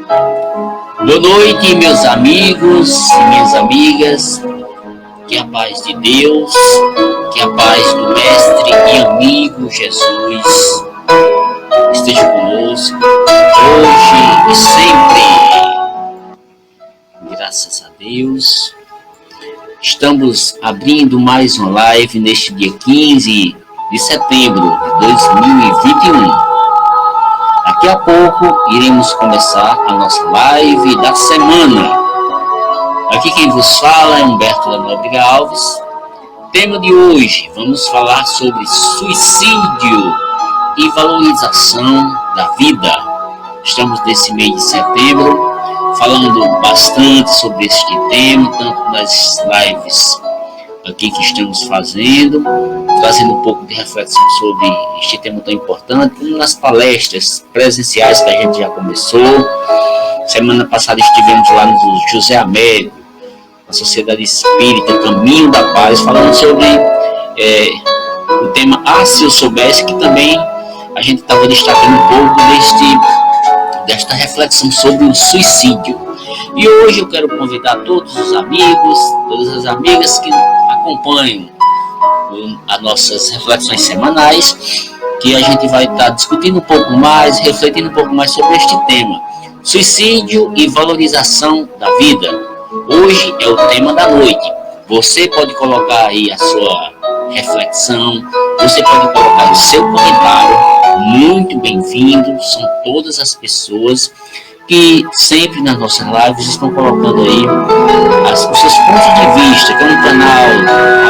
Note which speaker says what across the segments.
Speaker 1: Boa noite, meus amigos e minhas amigas. Que a paz de Deus, que a paz do Mestre e amigo Jesus esteja conosco hoje e sempre. Graças a Deus. Estamos abrindo mais uma live neste dia 15 de setembro de 2021. Daqui a pouco iremos começar a nossa live da semana. Aqui quem vos fala é Humberto da Nóbrega Alves. Tema de hoje, vamos falar sobre suicídio e valorização da vida. Estamos nesse mês de setembro falando bastante sobre este tema, tanto nas lives aqui que estamos fazendo, trazendo um pouco de reflexão sobre este tema tão importante, como nas palestras presenciais que a gente já começou. Semana passada estivemos lá no José Américo, na Sociedade Espírita Caminho da Paz, falando sobre o tema Se Eu Soubesse, que também a gente estava destacando um pouco desta reflexão sobre o suicídio. E hoje eu quero convidar todos os amigos, todas as amigas que acompanham as nossas reflexões semanais, que a gente vai estar discutindo um pouco mais, refletindo um pouco mais sobre este tema, suicídio e valorização da vida. Hoje é o tema da noite. Você pode colocar aí a sua reflexão, você pode colocar o seu comentário. Muito bem-vindo, são todas as pessoas que sempre nas nossas lives estão colocando aí os seus pontos de vista, que é um canal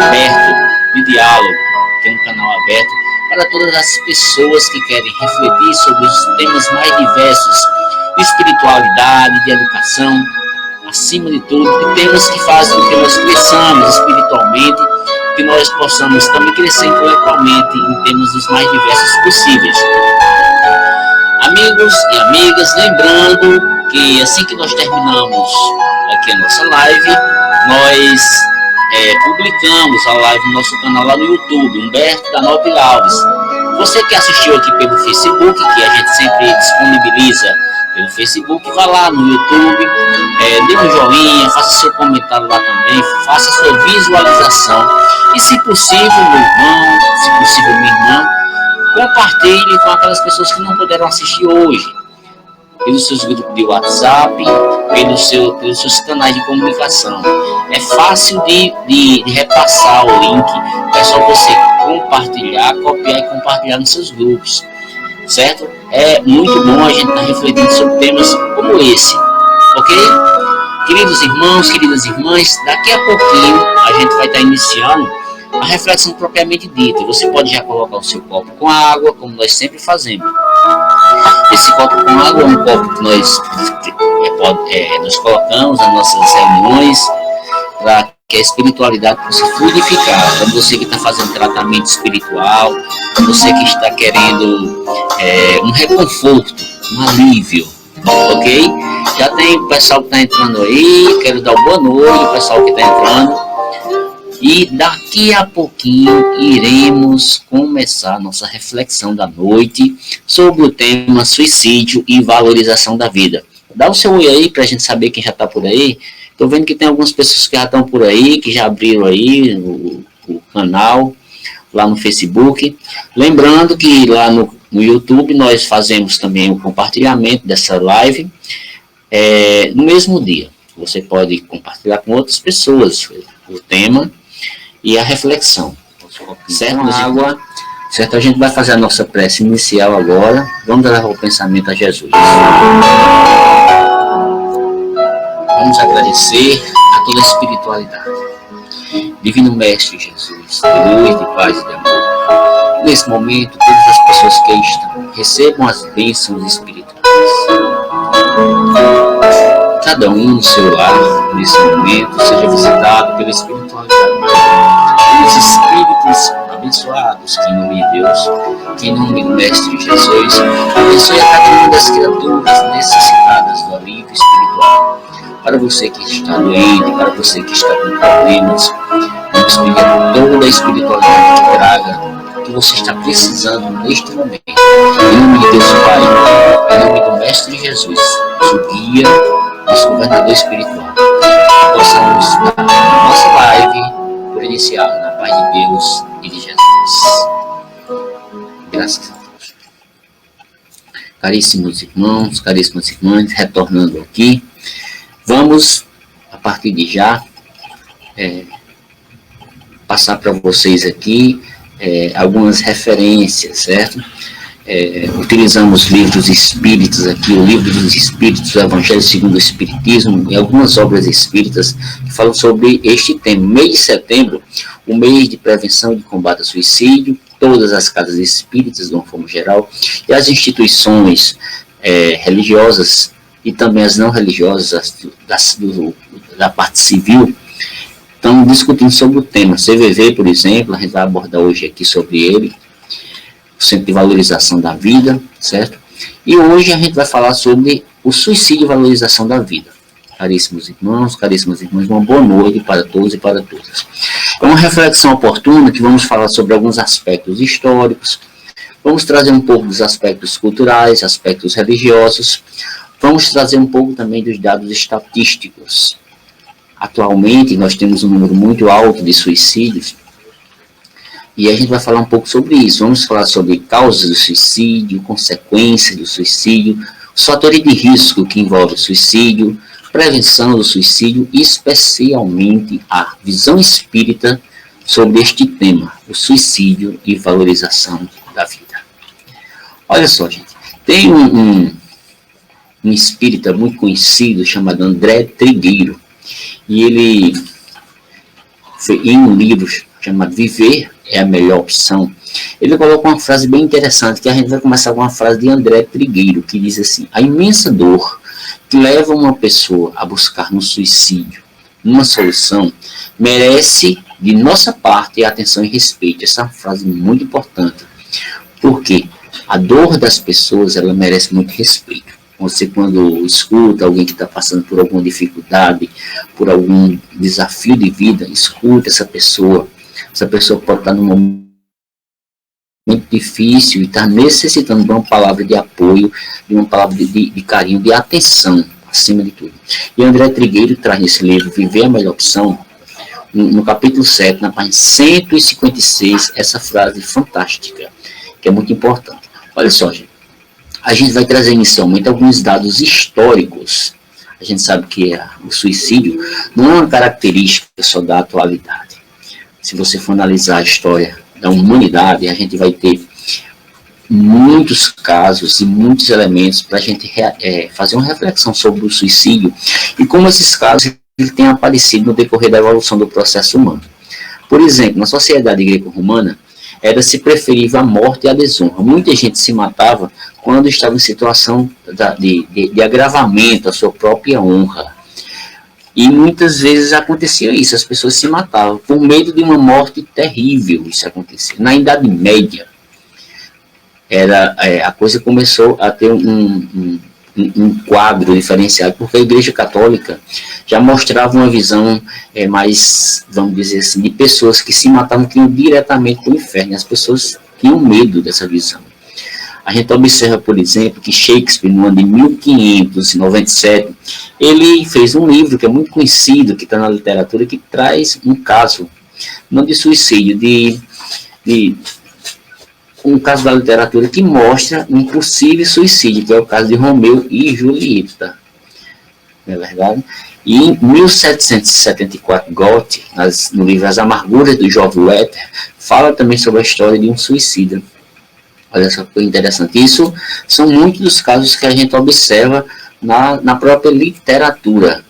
Speaker 1: aberto de diálogo, que é um canal aberto para todas as pessoas que querem refletir sobre os temas mais diversos de espiritualidade, de educação, acima de tudo, de temas que fazem com que nós cresçamos espiritualmente, que nós possamos também crescer intelectualmente em temas os mais diversos possíveis. Amigos e amigas, lembrando que assim que nós terminamos aqui a nossa live, nós publicamos a live no nosso canal lá no YouTube, Humberto da Nóbrega Alves. Você que assistiu aqui pelo Facebook, que a gente sempre disponibiliza pelo Facebook, vá lá no YouTube, dê um joinha, faça seu comentário lá também, faça sua visualização e, se possível, meu irmão, se possível, minha irmã, compartilhe com aquelas pessoas que não puderam assistir hoje, pelos seus grupos de WhatsApp, pelos seus canais de comunicação. É fácil de repassar o link, é só você compartilhar, copiar e compartilhar nos seus grupos, certo? É muito bom a gente estar refletindo sobre temas como esse, ok? Queridos irmãos, queridas irmãs, daqui a pouquinho a gente vai estar iniciando a reflexão propriamente dita. Você pode já colocar o seu copo com água, como nós sempre fazemos. Esse copo com água é um copo que nós colocamos nas nossas reuniões para que a espiritualidade possa fluidificar. Para você que está fazendo tratamento espiritual, você que está querendo um reconforto, um alívio, ok? Já tem o pessoal que está entrando aí, quero dar boa noite ao pessoal que está entrando. E daqui a pouquinho iremos começar nossa reflexão da noite sobre o tema suicídio e valorização da vida. Dá o seu oi aí para a gente saber quem já está por aí. Estou vendo que tem algumas pessoas que já estão por aí, que já abriram aí o canal lá no Facebook. Lembrando que lá no YouTube nós fazemos também o compartilhamento dessa live no mesmo dia. Você pode compartilhar com outras pessoas o tema e a reflexão, certo? Água, certo? A gente vai fazer a nossa prece inicial agora. Vamos levar o pensamento a Jesus. Vamos agradecer a toda a espiritualidade. Divino Mestre Jesus, de luz, de paz e de amor. Nesse momento, todas as pessoas que aí estão, recebam as bênçãos espirituais. Cada um no seu lar, nesse momento, seja visitado pela espiritualidade maior, pelos espíritos abençoados, que em nome de Deus, que em nome do Mestre Jesus, abençoe a cada uma das criaturas necessitadas do alívio espiritual. Para você que está doente, para você que está com problemas, vamos pedir toda a espiritualidade que traga o que você está precisando neste momento. Em nome de Deus Pai, em nome do Mestre Jesus. nosso guia, nosso governador espiritual. Possamos dar a nossa live por iniciar na paz de Deus e de Jesus. Graças a Deus. Caríssimos irmãos, caríssimas irmãs, retornando aqui, vamos, a partir de já, passar para vocês aqui algumas referências, certo? Utilizamos livros espíritas aqui, o Livro dos Espíritos, o Evangelho segundo o Espiritismo, e algumas obras espíritas que falam sobre este tema. Mês de setembro, o mês de prevenção e de combate ao suicídio, todas as casas espíritas, de uma forma geral, e as instituições religiosas e também as não religiosas da parte civil, estão discutindo sobre o tema. CVV, por exemplo, a gente vai abordar hoje aqui sobre ele, o Centro de Valorização da Vida, certo? E hoje a gente vai falar sobre o suicídio e valorização da vida. Caríssimos irmãos, caríssimas irmãs, uma boa noite para todos e para todas. É uma reflexão oportuna que vamos falar sobre alguns aspectos históricos, vamos trazer um pouco dos aspectos culturais, aspectos religiosos, vamos trazer um pouco também dos dados estatísticos. Atualmente, nós temos um número muito alto de suicídios, e a gente vai falar um pouco sobre isso. Vamos falar sobre causas do suicídio, consequências do suicídio, os fatores de risco que envolvem o suicídio, prevenção do suicídio e especialmente a visão espírita sobre este tema, o suicídio e valorização da vida. Olha só, gente, tem um espírita muito conhecido chamado André Trigueiro, e ele, em um livro chamado Viver é a Melhor Opção, ele colocou uma frase bem interessante, que a gente vai começar com uma frase de André Trigueiro, que diz assim: a imensa dor que leva uma pessoa a buscar no suicídio uma solução merece de nossa parte atenção e respeito. Essa é uma frase muito importante, porque a dor das pessoas, ela merece muito respeito. Você, quando escuta alguém que está passando por alguma dificuldade, por algum desafio de vida, escuta essa pessoa. Essa pessoa pode estar num momento muito difícil e estar necessitando de uma palavra de apoio, de uma palavra de carinho, de atenção, acima de tudo. E André Trigueiro traz nesse livro, Viver a Melhor Opção, no capítulo 7, na página 156, essa frase fantástica, que é muito importante. Olha só, gente. A gente vai trazer inicialmente alguns dados históricos. A gente sabe que o suicídio não é uma característica só da atualidade. Se você for analisar a história da humanidade, a gente vai ter muitos casos e muitos elementos para a gente fazer uma reflexão sobre o suicídio e como esses casos têm aparecido no decorrer da evolução do processo humano. Por exemplo, na sociedade greco-romana, era-se preferível a morte e a desonra. Muita gente se matava quando estava em situação de agravamento da sua própria honra. E muitas vezes acontecia isso, as pessoas se matavam por medo de uma morte terrível. Isso acontecia. Na Idade Média, a coisa começou a ter um quadro diferenciado, porque a Igreja Católica já mostrava uma visão mais, vamos dizer assim, de pessoas que se matavam, que iam diretamente para o inferno. As pessoas tinham medo dessa visão. A gente observa, por exemplo, que Shakespeare, no ano de 1597, ele fez um livro que é muito conhecido, que está na literatura, que traz um caso, não de suicídio, um caso da literatura que mostra um possível suicídio, que é o caso de Romeu e Julieta. Não é verdade? E em 1774, Goethe, no livro As Amarguras do Jovem Werther, fala também sobre a história de um suicida. Olha só que interessante. Isso são muitos dos casos que a gente observa na própria literatura.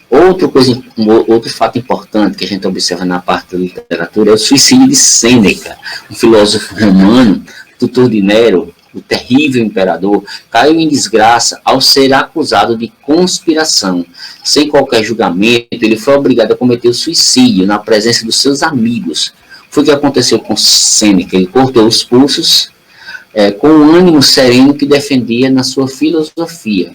Speaker 1: Outro fato importante que a gente observa na parte da literatura é o suicídio de Sêneca, um filósofo romano, tutor de Nero, o terrível imperador, caiu em desgraça ao ser acusado de conspiração. Sem qualquer julgamento, ele foi obrigado a cometer o suicídio na presença dos seus amigos. Foi o que aconteceu com Sêneca. Ele cortou os pulsos com um ânimo sereno que defendia na sua filosofia.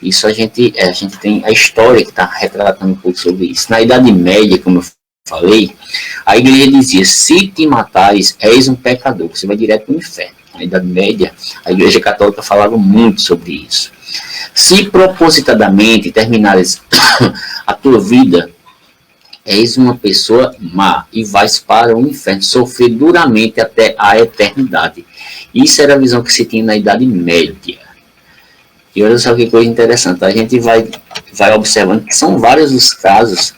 Speaker 1: Isso a gente tem a história que está retratando um pouco sobre isso. Na Idade Média, como eu falei, a igreja dizia: se te matares, és um pecador, você vai direto para o inferno. Na Idade Média, a Igreja Católica falava muito sobre isso. Se propositadamente terminares a tua vida, és uma pessoa má e vais para o inferno, sofrer duramente até a eternidade. Isso era a visão que se tinha na Idade Média. E olha só que coisa interessante, a gente vai observando que são vários os casos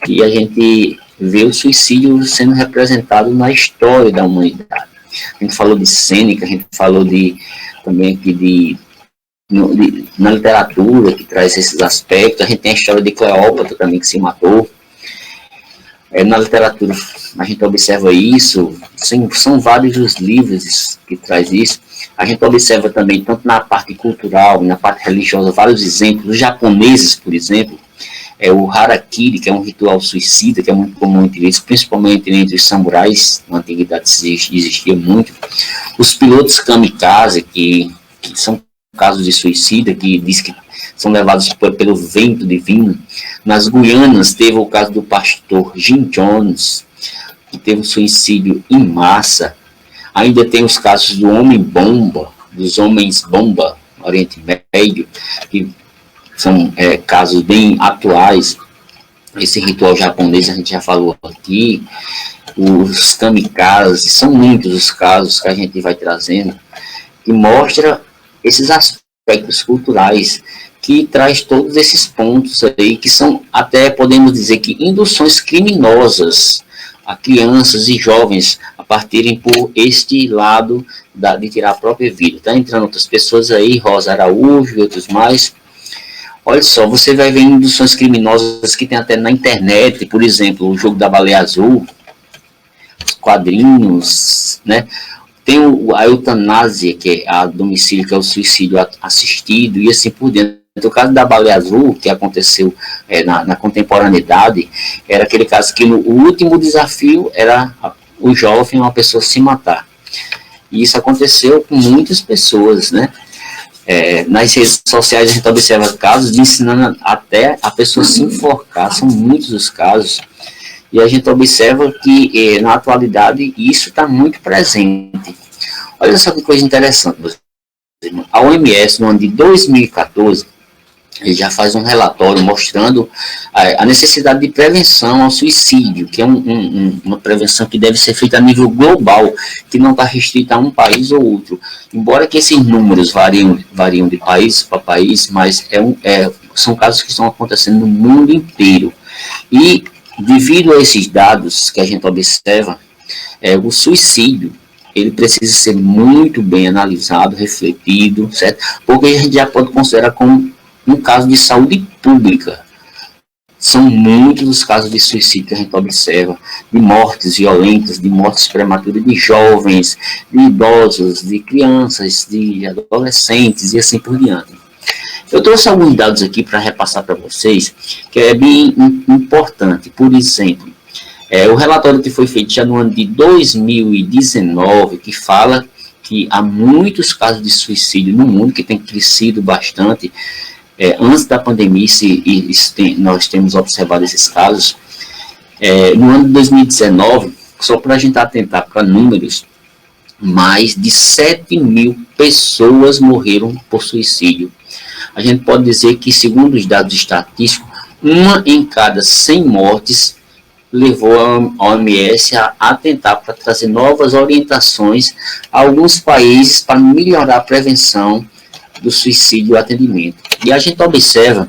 Speaker 1: que a gente vê o suicídio sendo representado na história da humanidade. A gente falou de Sêneca, a gente falou também aqui na literatura, que traz esses aspectos. A gente tem a história de Cleópatra também, que se matou. Na literatura a gente observa isso, são vários os livros que traz isso. A gente observa também, tanto na parte cultural, na parte religiosa, vários exemplos. Os japoneses, por exemplo, o harakiri, que é um ritual suicida, que é muito comum entre eles, principalmente entre os samurais. Na antiguidade existia muito. Os pilotos kamikaze, que são casos de suicida, que diz que são levados pelo vento divino. Nas Guianas teve o caso do pastor Jim Jones, que teve um suicídio em massa. Ainda tem os casos do homem-bomba, dos homens-bomba no Oriente Médio, que são casos bem atuais. Esse ritual japonês a gente já falou aqui. Os kamikazes, são muitos os casos que a gente vai trazendo, que mostra esses aspectos culturais, que traz todos esses pontos aí, que são, até podemos dizer que, induções criminosas a crianças e jovens a partirem por este lado de tirar a própria vida. Está entrando outras pessoas aí, Rosa Araújo e outros mais. Olha só, você vai ver induções criminosas que tem até na internet, por exemplo, o jogo da baleia azul, os quadrinhos, né? Tem a eutanásia, que é a domicílio, que é o suicídio assistido, e assim por diante. No caso da baleia azul, que aconteceu na contemporaneidade, era aquele caso que o último desafio era o jovem, uma pessoa, se matar. E isso aconteceu com muitas pessoas, né? Nas redes sociais a gente observa casos de ensinando até a pessoa se enforcar, são muitos os casos. E a gente observa que, na atualidade, isso está muito presente. Olha só que coisa interessante. A OMS, no ano de 2014, ele já faz um relatório mostrando a necessidade de prevenção ao suicídio, que é uma prevenção que deve ser feita a nível global, que não está restrita a um país ou outro. Embora que esses números variam de país para país, mas são casos que estão acontecendo no mundo inteiro. E, devido a esses dados que a gente observa, o suicídio, ele precisa ser muito bem analisado, refletido, certo? Porque a gente já pode considerar como um caso de saúde pública. São muitos os casos de suicídio que a gente observa, de mortes violentas, de mortes prematuras de jovens, de idosos, de crianças, de adolescentes e assim por diante. Eu trouxe alguns dados aqui para repassar para vocês, que é bem importante. Por exemplo, o relatório que foi feito já no ano de 2019, que fala que há muitos casos de suicídio no mundo, que tem crescido bastante. Antes da pandemia, nós temos observado esses casos. No ano de 2019, só para a gente atentar para números, mais de 7 mil pessoas morreram por suicídio. A gente pode dizer que, segundo os dados estatísticos, 1 em cada 100 mortes levou a OMS a atentar para trazer novas orientações a alguns países para melhorar a prevenção do suicídio e o atendimento. E a gente observa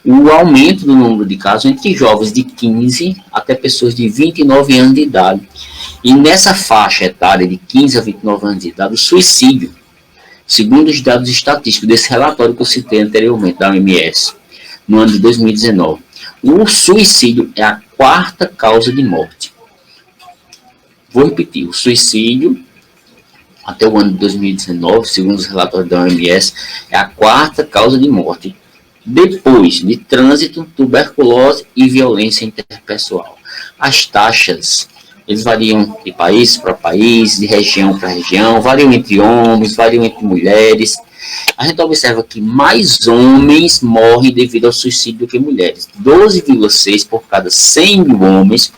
Speaker 1: o aumento do número de casos entre jovens de 15 até pessoas de 29 anos de idade. E nessa faixa etária de 15 a 29 anos de idade, o suicídio, segundo os dados estatísticos desse relatório que eu citei anteriormente, da OMS, no ano de 2019, o suicídio é a 4ª causa de morte. Vou repetir, o suicídio, até o ano de 2019, segundo os relatórios da OMS, é a 4ª causa de morte, depois de trânsito, tuberculose e violência interpessoal. As taxas, eles variam de país para país, de região para região, variam entre homens, variam entre mulheres. A gente observa que mais homens morrem devido ao suicídio do que mulheres. 12,6 por cada 100 mil homens,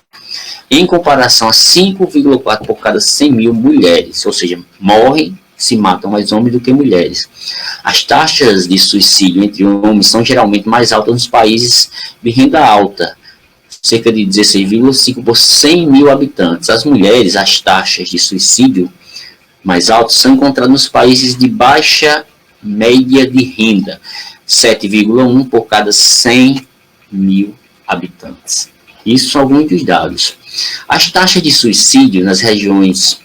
Speaker 1: em comparação a 5,4 por cada 100 mil mulheres. Ou seja, morrem se matam mais homens do que mulheres. As taxas de suicídio entre homens são geralmente mais altas nos países de renda alta, cerca de 16,5 por 100 mil habitantes. As mulheres, as taxas de suicídio mais altas são encontradas nos países de baixa média de renda, 7,1 por cada 100 mil habitantes. Isso são alguns dos dados. As taxas de suicídio nas regiões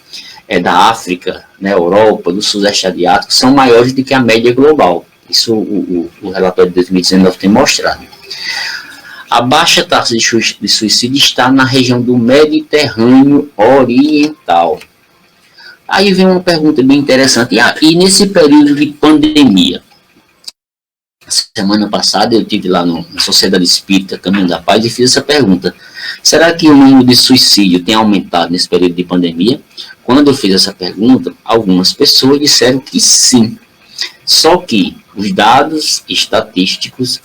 Speaker 1: da África, na Europa, do Sudeste Asiático, são maiores do que a média global. Isso o relatório de 2019 tem mostrado. A baixa taxa de suicídio está na região do Mediterrâneo Oriental. Aí vem uma pergunta bem interessante. E nesse período de pandemia? Semana passada eu estive lá na Sociedade Espírita Caminho da Paz e fiz essa pergunta. Será que o número de suicídio tem aumentado nesse período de pandemia? Quando eu fiz essa pergunta, algumas pessoas disseram que sim. Só que os dados estatísticos,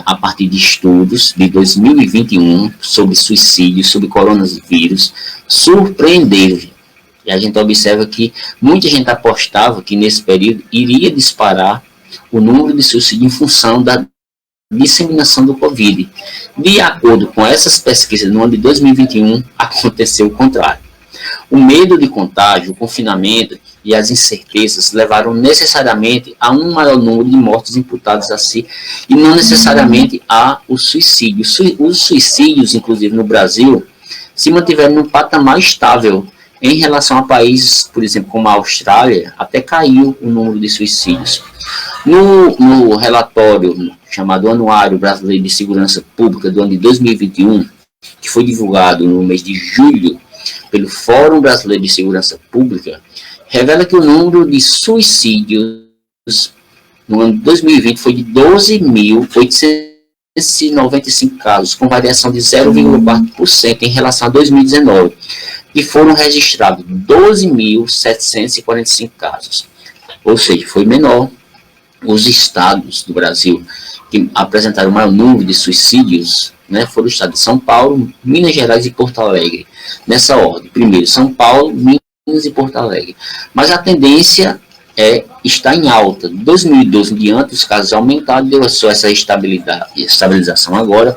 Speaker 1: a partir de estudos de 2021 sobre suicídio, sobre coronavírus, surpreenderam. E a gente observa que muita gente apostava que nesse período iria disparar o número de suicídio em função da disseminação do Covid. De acordo com essas pesquisas, no ano de 2021, aconteceu o contrário. O medo de contágio, o confinamento e as incertezas levaram necessariamente a um maior número de mortes imputadas a si e não necessariamente ao suicídio. Os suicídios, inclusive no Brasil, se mantiveram num patamar estável. Em relação a países, por exemplo, como a Austrália, até caiu o número de suicídios. No relatório chamado Anuário Brasileiro de Segurança Pública do ano de 2021, que foi divulgado no mês de julho pelo Fórum Brasileiro de Segurança Pública, revela que o número de suicídios no ano de 2020 foi de 12.895 casos, com variação de 0,4% em relação a 2019, e foram registrados 12.745 casos. Ou seja, foi menor. Os estados do Brasil que apresentaram o maior número de suicídios, foram os estados de São Paulo, Minas Gerais e Porto Alegre. Nessa ordem. Primeiro, São Paulo, Minas e Porto Alegre. Mas a tendência está em alta. De 2012 em diante, os casos aumentaram, deu só essa estabilização agora,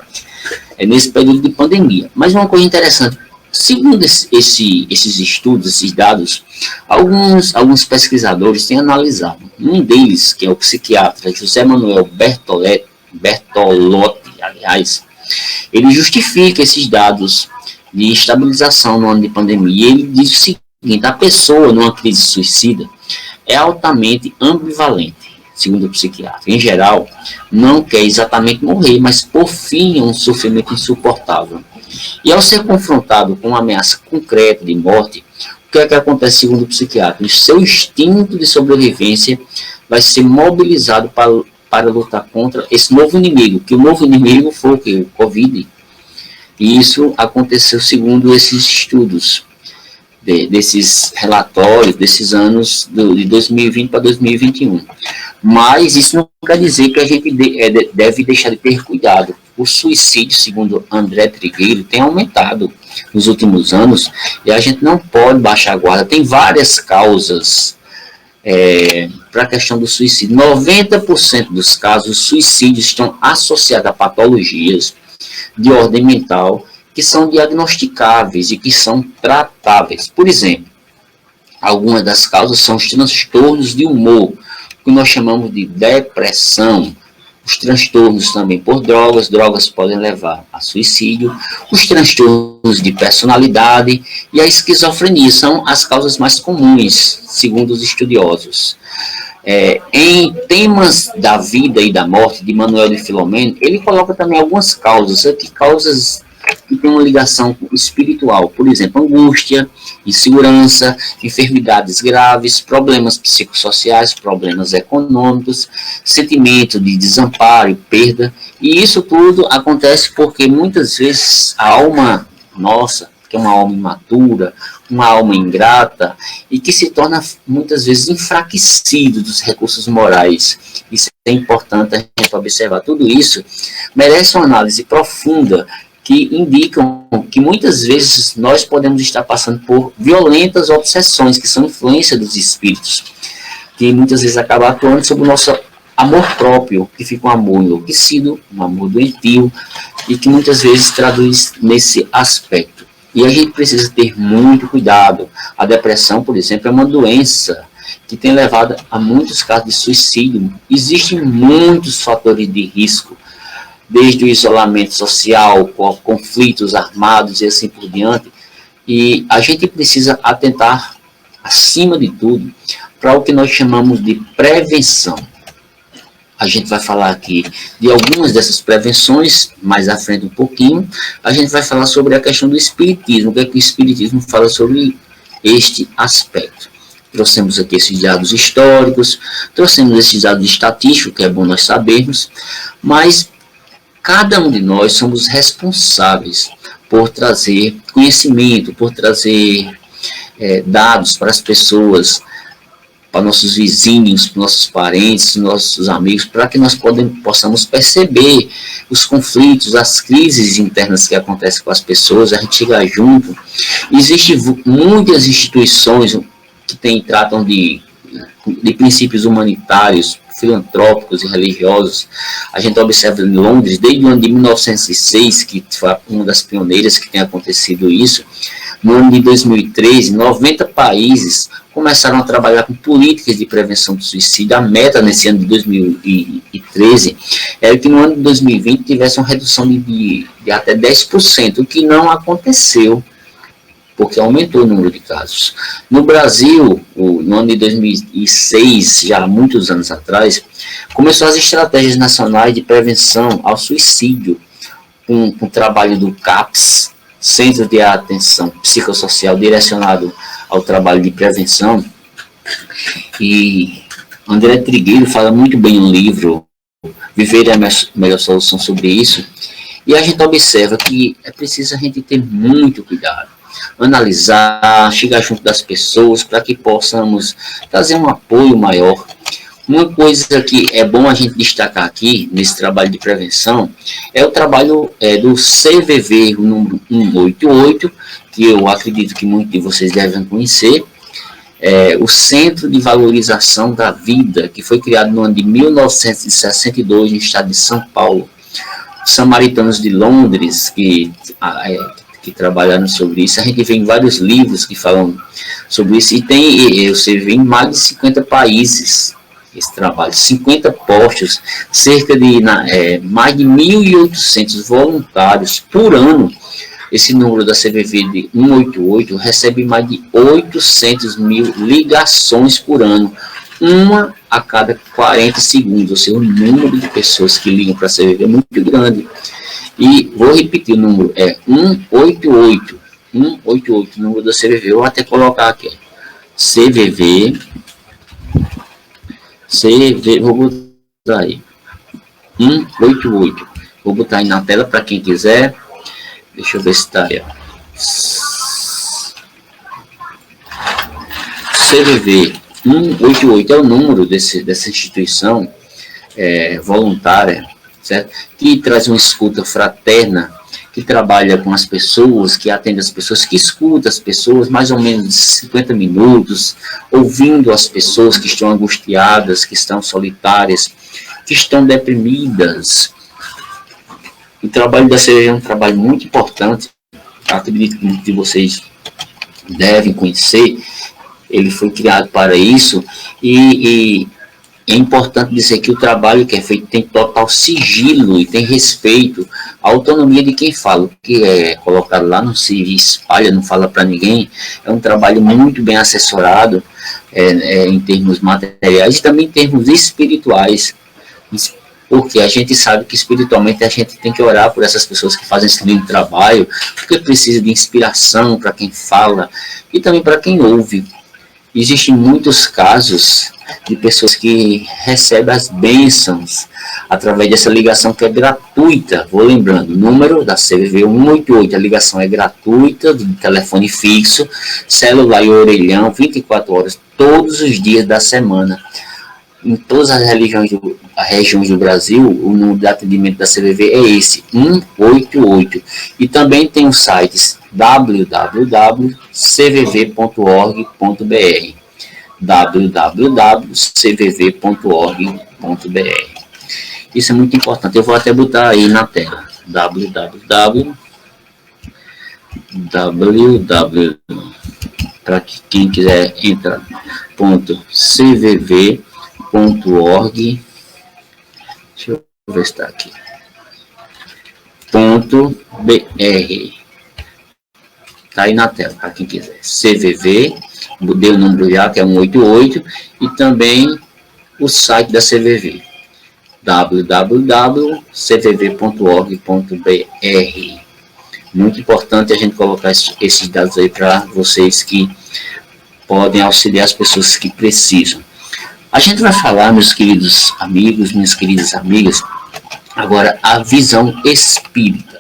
Speaker 1: nesse período de pandemia. Mas uma coisa interessante, segundo esses estudos, esses dados, alguns pesquisadores têm analisado. Um deles, que é o psiquiatra José Manuel Bertolotti, aliás, ele justifica esses dados de estabilização no ano de pandemia. Ele diz o seguinte: a pessoa numa crise suicida é altamente ambivalente, segundo o psiquiatra. Em geral, não quer exatamente morrer, mas por fim é um sofrimento insuportável. E ao ser confrontado com uma ameaça concreta de morte, o que é que acontece segundo o psiquiatra? O seu instinto de sobrevivência vai ser mobilizado para lutar contra esse novo inimigo, que o novo inimigo foi o Covid. E isso aconteceu segundo esses estudos, desses relatórios, desses anos de 2020 para 2021. Mas isso não quer dizer que a gente deve deixar de ter cuidado. O suicídio, segundo André Trigueiro, tem aumentado nos últimos anos e a gente não pode baixar a guarda. Tem várias causas para a questão do suicídio. 90% dos casos, os suicídios estão associados a patologias de ordem mental que são diagnosticáveis e que são tratáveis. Por exemplo, algumas das causas são os transtornos de humor, que nós chamamos de depressão. Os transtornos também por drogas podem levar a suicídio, os transtornos de personalidade e a esquizofrenia são as causas mais comuns, segundo os estudiosos. Em Temas da Vida e da Morte, de Manuel de Filomeno, ele coloca também algumas causas que têm uma ligação espiritual, por exemplo, angústia, insegurança, enfermidades graves, problemas psicossociais, problemas econômicos, sentimento de desamparo, perda, e isso tudo acontece porque muitas vezes a alma nossa, que é uma alma imatura, uma alma ingrata, e que se torna muitas vezes enfraquecido dos recursos morais. Isso é importante a gente observar. Tudo isso merece uma análise profunda, que indicam que muitas vezes nós podemos estar passando por violentas obsessões, que são influência dos espíritos, que muitas vezes acabam atuando sobre o nosso amor próprio, que fica um amor enlouquecido, um amor doentio, e que muitas vezes traduz nesse aspecto. E a gente precisa ter muito cuidado. A depressão, por exemplo, é uma doença que tem levado a muitos casos de suicídio. Existem muitos fatores de risco, desde o isolamento social, conflitos armados e assim por diante. E a gente precisa atentar, acima de tudo, para o que nós chamamos de prevenção. A gente vai falar aqui de algumas dessas prevenções, mais à frente um pouquinho. A gente vai falar sobre a questão do espiritismo, o que é que o espiritismo fala sobre este aspecto. Trouxemos aqui esses dados históricos, trouxemos esses dados estatísticos, que é bom nós sabermos, mas cada um de nós somos responsáveis por trazer conhecimento, por trazer dados para as pessoas, para nossos vizinhos, para nossos parentes, nossos amigos, para que nós possamos perceber os conflitos, as crises internas que acontecem com as pessoas, a gente chegar junto. Existem muitas instituições que tratam de princípios humanitários, filantrópicos e religiosos. A gente observa em Londres, desde o ano de 1906, que foi uma das pioneiras que tem acontecido isso. No ano de 2013, 90 países começaram a trabalhar com políticas de prevenção do suicídio. A meta nesse ano de 2013 era que no ano de 2020 tivesse uma redução de até 10%, o que não aconteceu, porque aumentou o número de casos. No Brasil, no ano de 2006, já há muitos anos atrás, começou as estratégias nacionais de prevenção ao suicídio, com o trabalho do CAPS, Centro de Atenção Psicossocial, direcionado ao trabalho de prevenção. E André Trigueiro fala muito bem no livro Viver é a Melhor Solução sobre isso. E a gente observa que é preciso a gente ter muito cuidado, analisar, chegar junto das pessoas para que possamos trazer um apoio maior. Uma coisa que é bom a gente destacar aqui, nesse trabalho de prevenção, é o trabalho do CVV, o número 188, que eu acredito que muitos de vocês devem conhecer, o Centro de Valorização da Vida, que foi criado no ano de 1962, no estado de São Paulo. Os samaritanos de Londres, que trabalharam sobre isso, a gente vê em vários livros que falam sobre isso, e você vê em mais de 50 países esse trabalho, 50 postos, cerca de mais de 1.800 voluntários por ano. Esse número da CVV de 188 recebe mais de 800 mil ligações por ano, uma a cada 40 segundos, ou seja, o número de pessoas que ligam para a CVV é muito grande. E vou repetir, o número é 188, 188, o número da CVV, vou até colocar aqui, CVV, vou botar aí, 188, vou botar aí na tela para quem quiser, deixa eu ver se está aí, CVV 188 é o número dessa instituição voluntária, certo? Que traz uma escuta fraterna, que trabalha com as pessoas, que atende as pessoas, que escuta as pessoas mais ou menos 50 minutos, ouvindo as pessoas que estão angustiadas, que estão solitárias, que estão deprimidas. O trabalho da CVV é um trabalho muito importante, acredito que muitos de vocês devem conhecer. Ele foi criado para isso, e é importante dizer que o trabalho que é feito tem total sigilo e tem respeito à autonomia de quem fala. O que é colocado lá não se espalha, não fala para ninguém. É um trabalho muito bem assessorado em termos materiais e também em termos espirituais, porque a gente sabe que espiritualmente a gente tem que orar por essas pessoas que fazem esse lindo trabalho, porque precisa de inspiração para quem fala e também para quem ouve. Existem muitos casos de pessoas que recebem as bênçãos através dessa ligação que é gratuita. Vou lembrando, o número da CVV 188, a ligação é gratuita, de telefone fixo, celular e orelhão, 24 horas, todos os dias da semana. Em todas as religiões, regiões do Brasil, o número de atendimento da CVV é esse, 188. E também tem os sites www.cvv.org.br, www.cvv.org.br. Isso é muito importante. Eu vou até botar aí na tela, www, para quem quiser entrar, .cvv.org, deixa eu ver se está aqui, .br, tá aí na tela, para quem quiser, CVV, deu o número já, que é 188, e também o site da CVV, www.cvv.org.br. Muito importante a gente colocar esses dados aí para vocês que podem auxiliar as pessoas que precisam. A gente vai falar, meus queridos amigos, minhas queridas amigas, agora a visão espírita.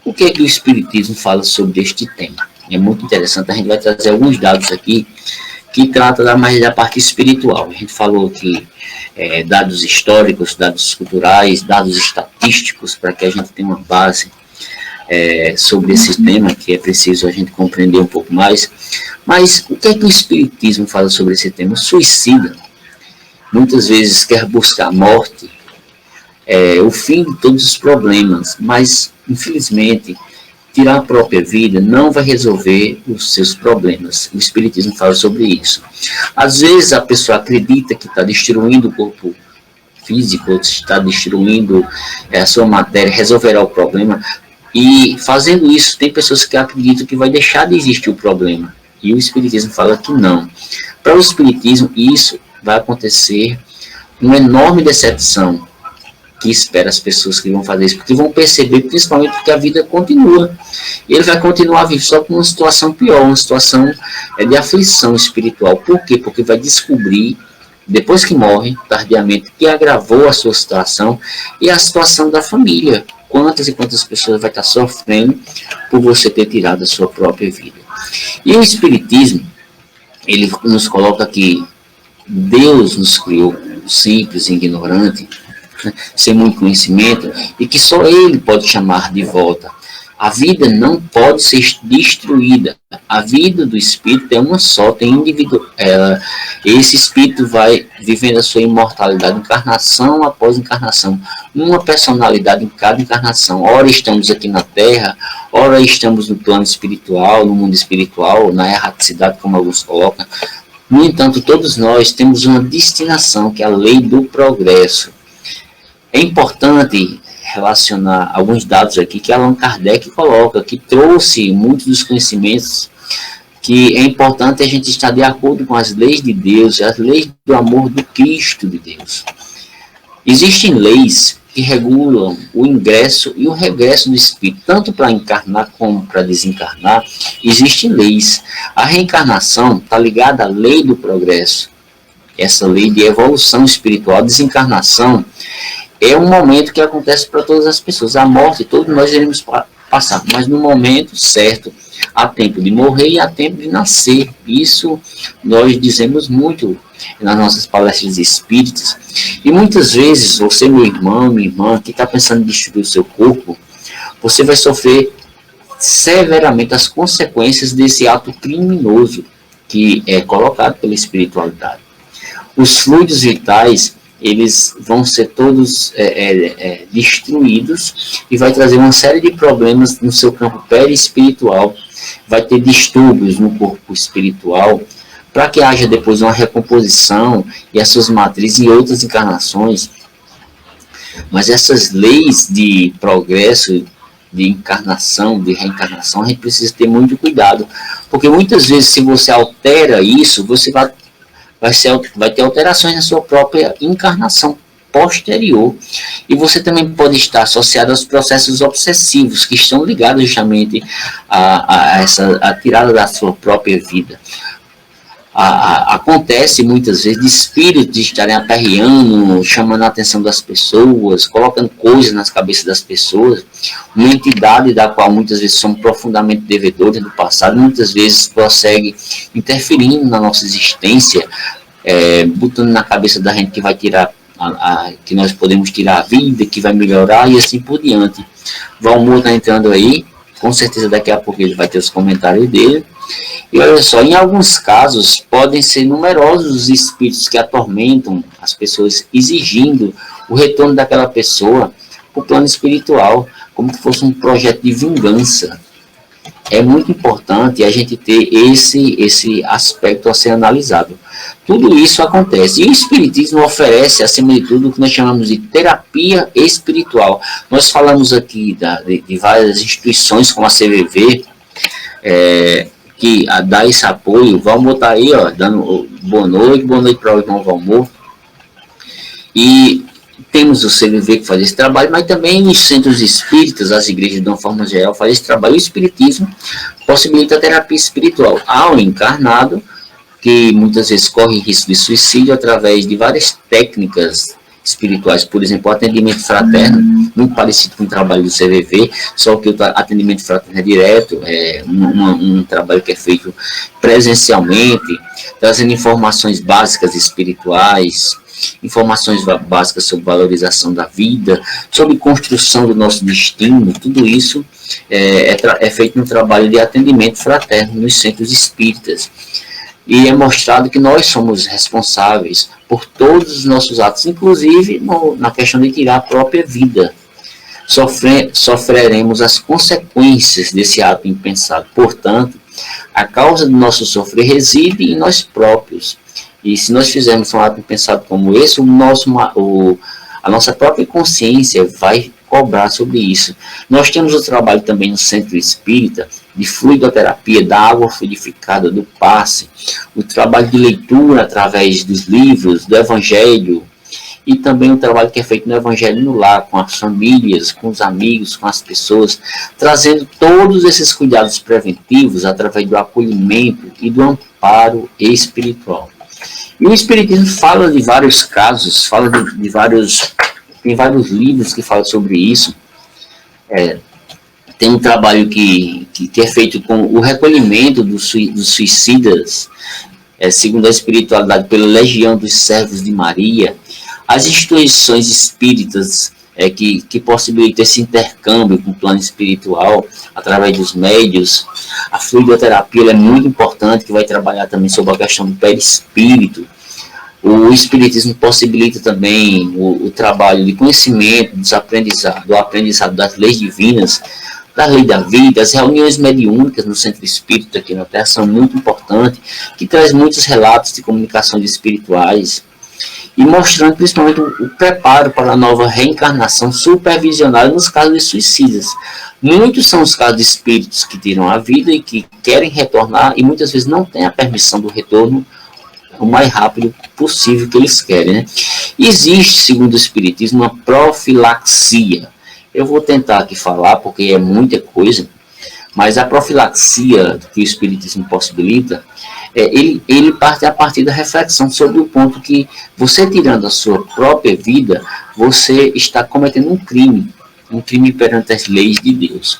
Speaker 1: O que é que o Espiritismo fala sobre este tema? É muito interessante, a gente vai trazer alguns dados aqui que trata mais da parte espiritual. A gente falou que dados históricos, dados culturais, dados estatísticos, para que a gente tenha uma base sobre esse tema, que é preciso a gente compreender um pouco mais. Mas o que é que o Espiritismo fala sobre esse tema? O suicida muitas vezes quer buscar a morte, o fim de todos os problemas, mas infelizmente tirar a própria vida não vai resolver os seus problemas. O Espiritismo fala sobre isso. Às vezes a pessoa acredita que está destruindo o corpo físico, está destruindo a sua matéria, resolverá o problema. E fazendo isso, tem pessoas que acreditam que vai deixar de existir o problema. E o Espiritismo fala que não. Para o Espiritismo, isso vai acontecer uma enorme decepção que espera as pessoas que vão fazer isso, porque vão perceber, principalmente, que a vida continua. Ele vai continuar vivo, só com uma situação pior, uma situação de aflição espiritual. Por quê? Porque vai descobrir, depois que morre, tardiamente, que agravou a sua situação e a situação da família. Quantas e quantas pessoas vai estar sofrendo por você ter tirado a sua própria vida. E o Espiritismo, ele nos coloca que Deus nos criou simples e ignorante, sem muito conhecimento, e que só Ele pode chamar de volta. A vida não pode ser destruída. A vida do espírito é uma só, tem indivíduo. Esse espírito vai vivendo a sua imortalidade, encarnação após encarnação, uma personalidade em cada encarnação. Ora estamos aqui na Terra, ora estamos no plano espiritual, no mundo espiritual, na erraticidade, como alguns colocam. No entanto, todos nós temos uma destinação, que é a lei do progresso. É importante relacionar alguns dados aqui que Allan Kardec coloca, que trouxe muitos dos conhecimentos, que é importante a gente estar de acordo com as leis de Deus, as leis do amor do Cristo de Deus. Existem leis que regulam o ingresso e o regresso do espírito, tanto para encarnar como para desencarnar. Existem leis. A reencarnação está ligada à lei do progresso, essa lei de evolução espiritual. A desencarnação é um momento que acontece para todas as pessoas. A morte, todos nós iremos passar, mas no momento certo. Há tempo de morrer e há tempo de nascer. Isso nós dizemos muito nas nossas palestras espíritas. E muitas vezes, você, meu irmão, minha irmã, que está pensando em destruir o seu corpo, você vai sofrer severamente as consequências desse ato criminoso que é colocado pela espiritualidade. Os fluidos vitais, eles vão ser todos destruídos e vai trazer uma série de problemas no seu campo perispiritual, vai ter distúrbios no corpo espiritual, para que haja depois uma recomposição e as suas matrizes em outras encarnações. Mas essas leis de progresso, de encarnação, de reencarnação, a gente precisa ter muito cuidado, porque muitas vezes, se você altera isso, você vai ter alterações na sua própria encarnação posterior. E você também pode estar associado aos processos obsessivos, que estão ligados justamente a tirada da sua própria vida. Acontece muitas vezes de espíritos estarem aperreando, chamando a atenção das pessoas, colocando coisas nas cabeças das pessoas, uma entidade da qual muitas vezes somos profundamente devedores do passado, muitas vezes prossegue interferindo na nossa existência, botando na cabeça da gente que vai tirar que nós podemos tirar a vida, que vai melhorar e assim por diante. Valmor está entrando aí, com certeza daqui a pouco ele vai ter os comentários dele. E olha só, em alguns casos podem ser numerosos os espíritos que atormentam as pessoas, exigindo o retorno daquela pessoa para o plano espiritual, como se fosse um projeto de vingança. É muito importante a gente ter esse aspecto a ser analisado. Tudo isso acontece. E o Espiritismo oferece, acima de tudo, o que nós chamamos de terapia espiritual. Nós falamos aqui de várias instituições, como a CVV, que dá esse apoio. Valmor está aí, ó, dando boa noite para o irmão Valmor. E temos o CVV que faz esse trabalho, mas também os centros espíritas, as igrejas de uma forma geral, fazem esse trabalho. O Espiritismo possibilita a terapia espiritual ao encarnado, que muitas vezes corre risco de suicídio através de várias técnicas espirituais. Por exemplo, o atendimento fraterno, muito parecido com o trabalho do CVV, só que o atendimento fraterno é direto, é um trabalho que é feito presencialmente, trazendo informações básicas espirituais, informações básicas sobre valorização da vida, sobre construção do nosso destino. Tudo isso é feito no trabalho de atendimento fraterno nos centros espíritas. E é mostrado que nós somos responsáveis por todos os nossos atos, inclusive na questão de tirar a própria vida. Sofreremos as consequências desse ato impensado. Portanto, a causa do nosso sofrer reside em nós próprios. E se nós fizermos um ato impensado como esse, a nossa própria consciência vai cobrar sobre isso. Nós temos o trabalho também no Centro Espírita de fluidoterapia, da água fluidificada, do passe, o trabalho de leitura através dos livros, do Evangelho, e também o trabalho que é feito no Evangelho no lar, com as famílias, com os amigos, com as pessoas, trazendo todos esses cuidados preventivos através do acolhimento e do amparo espiritual. E o Espiritismo fala de vários casos, fala de vários... Tem vários livros que falam sobre isso. Tem um trabalho que é feito com o recolhimento dos suicidas, segundo a espiritualidade, pela Legião dos Servos de Maria. As instituições espíritas que possibilitam esse intercâmbio com o plano espiritual, através dos médios. A fluidoterapia é muito importante, que vai trabalhar também sobre a questão do perispírito. O Espiritismo possibilita também o trabalho de conhecimento, do aprendizado das leis divinas, da lei da vida. As reuniões mediúnicas no Centro Espírita aqui na Terra são muito importantes, que traz muitos relatos de comunicações espirituais, e mostrando principalmente o preparo para a nova reencarnação supervisionada nos casos de suicidas. Muitos são os casos de espíritos que tiram a vida e que querem retornar, e muitas vezes não têm a permissão do retorno o mais rápido possível que eles querem, né? Existe, segundo o Espiritismo, uma profilaxia. Eu vou tentar aqui falar, porque é muita coisa, mas a profilaxia que o Espiritismo possibilita, ele parte a partir da reflexão sobre o ponto que você tirando a sua própria vida, você está cometendo um crime perante as leis de Deus.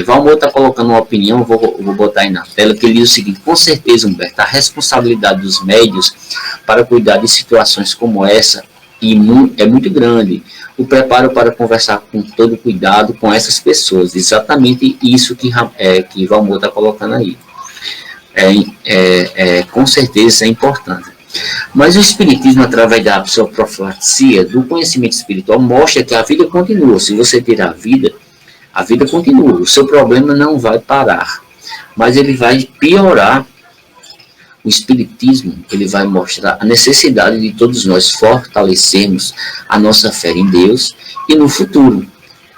Speaker 1: Valmor está colocando uma opinião, vou botar aí na tela, que ele diz o seguinte: com certeza, Humberto, a responsabilidade dos médios para cuidar de situações como essa é muito grande. O preparo para conversar com todo cuidado com essas pessoas, exatamente isso que Valmor está colocando aí. Com certeza é importante. Mas o Espiritismo, através da sua profilaxia, do conhecimento espiritual, mostra que a vida continua. Se você tirar a vida continua. O seu problema não vai parar, mas ele vai piorar. O Espiritismo, ele vai mostrar a necessidade de todos nós fortalecermos a nossa fé em Deus e no futuro.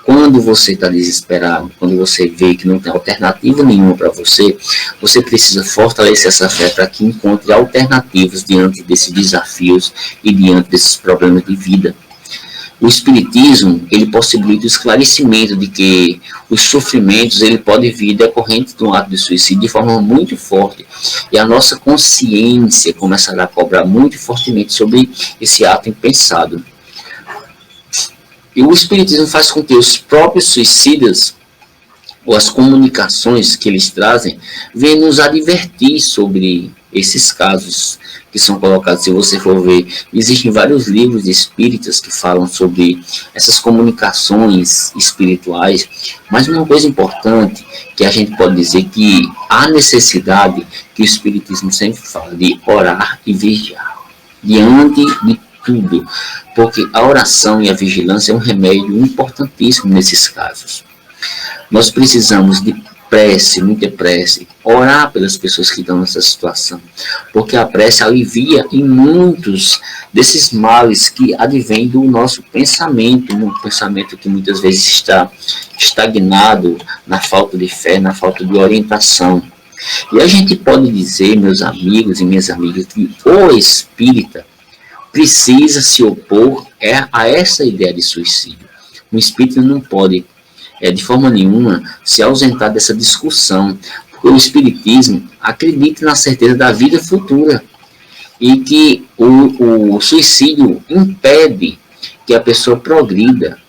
Speaker 1: Quando você está desesperado, quando você vê que não tem alternativa nenhuma para você, você precisa fortalecer essa fé para que encontre alternativas diante desses desafios e diante desses problemas de vida. O Espiritismo, ele possibilita o esclarecimento de que os sofrimentos ele pode vir decorrente de um ato de suicídio de forma muito forte. E a nossa consciência começará a cobrar muito fortemente sobre esse ato impensado. E o Espiritismo faz com que os próprios suicidas ou as comunicações que eles trazem, vêm nos advertir sobre esses casos que são colocados. Se você for ver, existem vários livros espíritas que falam sobre essas comunicações espirituais, mas uma coisa importante que a gente pode dizer que há necessidade, que o espiritismo sempre fala, de orar e vigiar diante de tudo, porque a oração e a vigilância é um remédio importantíssimo nesses casos. Nós precisamos de prece, muita prece, orar pelas pessoas que estão nessa situação, porque a prece alivia em muitos desses males que advêm do nosso pensamento, um pensamento que muitas vezes está estagnado na falta de fé, na falta de orientação. E a gente pode dizer, meus amigos e minhas amigas, que o espírita precisa se opor a essa ideia de suicídio. O espírita não pode de forma nenhuma se ausentar dessa discussão, porque o espiritismo acredita na certeza da vida futura e que o suicídio impede que a pessoa progrida.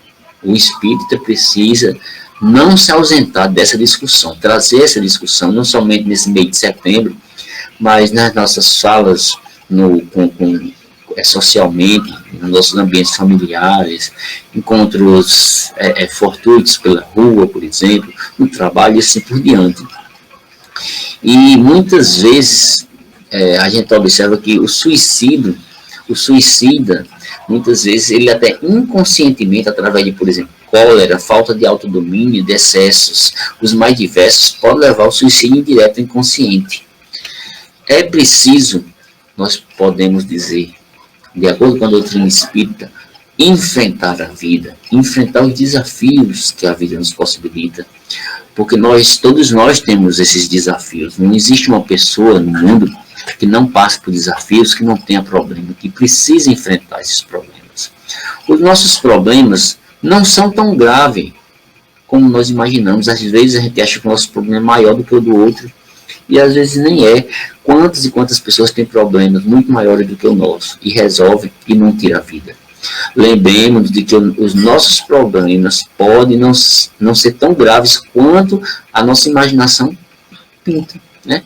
Speaker 1: O espírita precisa não se ausentar dessa discussão, trazer essa discussão não somente nesse mês de setembro, mas nas nossas falas socialmente, nos nossos ambientes familiares, encontros fortuitos pela rua, por exemplo, no trabalho e assim por diante. E muitas vezes a gente observa que o suicida, muitas vezes ele até inconscientemente, através de, por exemplo, cólera, falta de autodomínio, de excessos, os mais diversos, pode levar ao suicídio indireto inconsciente. É preciso, nós podemos dizer, de acordo com a doutrina espírita, enfrentar a vida, enfrentar os desafios que a vida nos possibilita, porque todos nós temos esses desafios. Não existe uma pessoa no mundo que não passe por desafios, que não tenha problema, que precisa enfrentar esses problemas. Os nossos problemas não são tão graves como nós imaginamos. Às vezes a gente acha que o nosso problema é maior do que o do outro, e às vezes nem é. Quantas e quantas pessoas têm problemas muito maiores do que o nosso e resolvem e não tiram a vida. Lembremos de que os nossos problemas podem não ser tão graves quanto a nossa imaginação pinta, né?